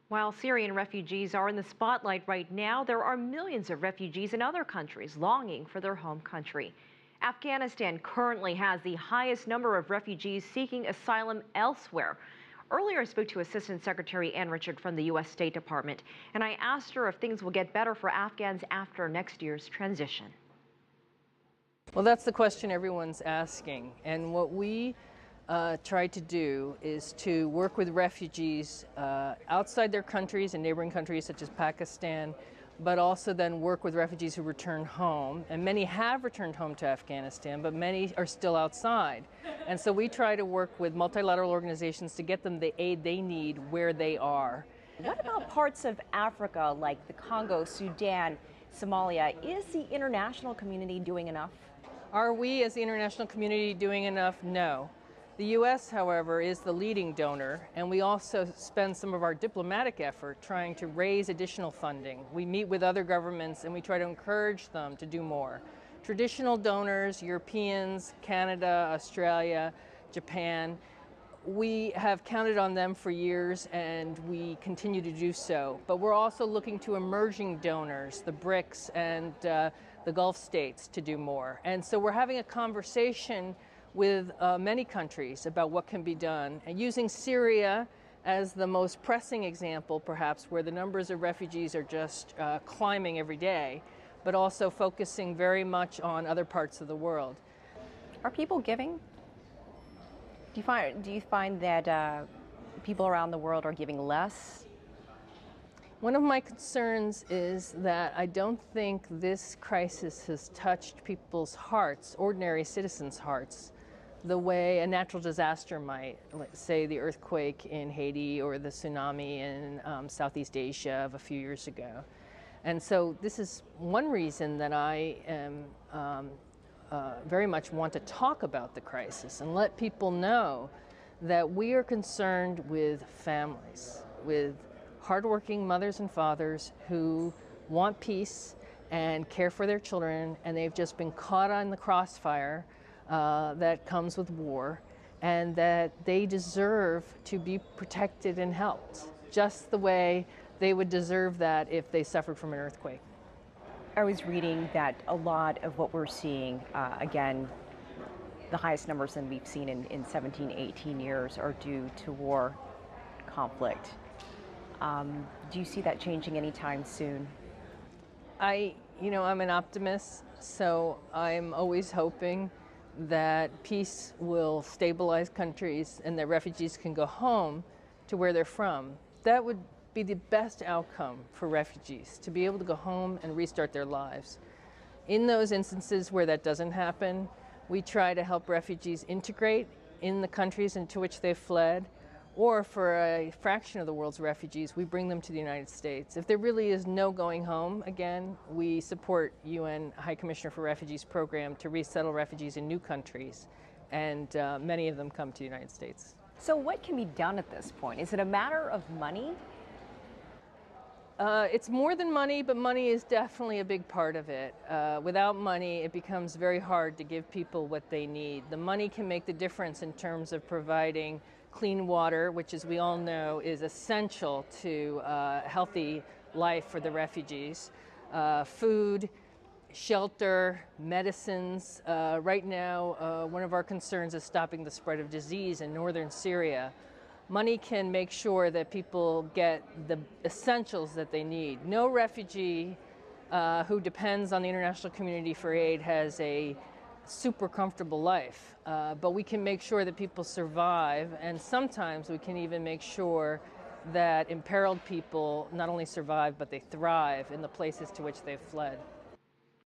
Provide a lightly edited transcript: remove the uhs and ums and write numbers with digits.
While Syrian refugees are in the spotlight right now, there are millions of refugees in other countries longing for their home country. Afghanistan currently has the highest number of refugees seeking asylum elsewhere. Earlier, I spoke to Assistant Secretary Ann Richard from the U.S. State Department, and I asked her if things will get better for Afghans after next year's transition. Well, that's the question everyone's asking. And what we try to do is to work with refugees outside their countries and neighboring countries such as Pakistan, but also then work with refugees who return home. And many have returned home to Afghanistan, but many are still outside. And so we try to work with multilateral organizations to get them the aid they need where they are. What about parts of Africa like the Congo, Sudan, Somalia? Is the international community doing enough? Are we as the international community doing enough? No. The U.S., however, is the leading donor, and we also spend some of our diplomatic effort trying to raise additional funding. We meet with other governments and we try to encourage them to do more. Traditional donors, Europeans, Canada, Australia, Japan, we have counted on them for years and we continue to do so. But we're also looking to emerging donors, the BRICS and the Gulf states, to do more. And so we're having a conversation with many countries about what can be done, and using Syria as the most pressing example, perhaps, where the numbers of refugees are just climbing every day, but also focusing very much on other parts of the world. Are people giving? Do you find that people around the world are giving less? One of my concerns is that I don't think this crisis has touched people's hearts, ordinary citizens' hearts, the way a natural disaster might, let's say the earthquake in Haiti or the tsunami in Southeast Asia of a few years ago. And so this is one reason that I am very much want to talk about the crisis and let people know that we are concerned with families, with hardworking mothers and fathers who want peace and care for their children, and they've just been caught on the crossfire that comes with war, and that they deserve to be protected and helped, just the way they would deserve that if they suffered from an earthquake. I was reading that a lot of what we're seeing, again, the highest numbers than we've seen in 17, 18 years are due to war, conflict. Do you see that changing anytime soon? I'm an optimist, so I'm always hoping that peace will stabilize countries and that refugees can go home to where they're from. That would be the best outcome for refugees, to be able to go home and restart their lives. In those instances where that doesn't happen, we try to help refugees integrate in the countries into which they've fled, or for a fraction of the world's refugees, we bring them to the United States. If there really is no going home, again, we support UN High Commissioner for Refugees program to resettle refugees in new countries, and many of them come to the United States. So what can be done at this point? Is it a matter of money? It's more than money, but money is definitely a big part of it. Without money, it becomes very hard to give people what they need. The money can make the difference in terms of providing clean water, which, as we all know, is essential to healthy life for the refugees. Food, shelter, medicines. Right now, one of our concerns is stopping the spread of disease in northern Syria. Money can make sure that people get the essentials that they need. No refugee who depends on the international community for aid has a super comfortable life, but we can make sure that people survive, and sometimes we can even make sure that imperiled people not only survive, but they thrive in the places to which they've fled.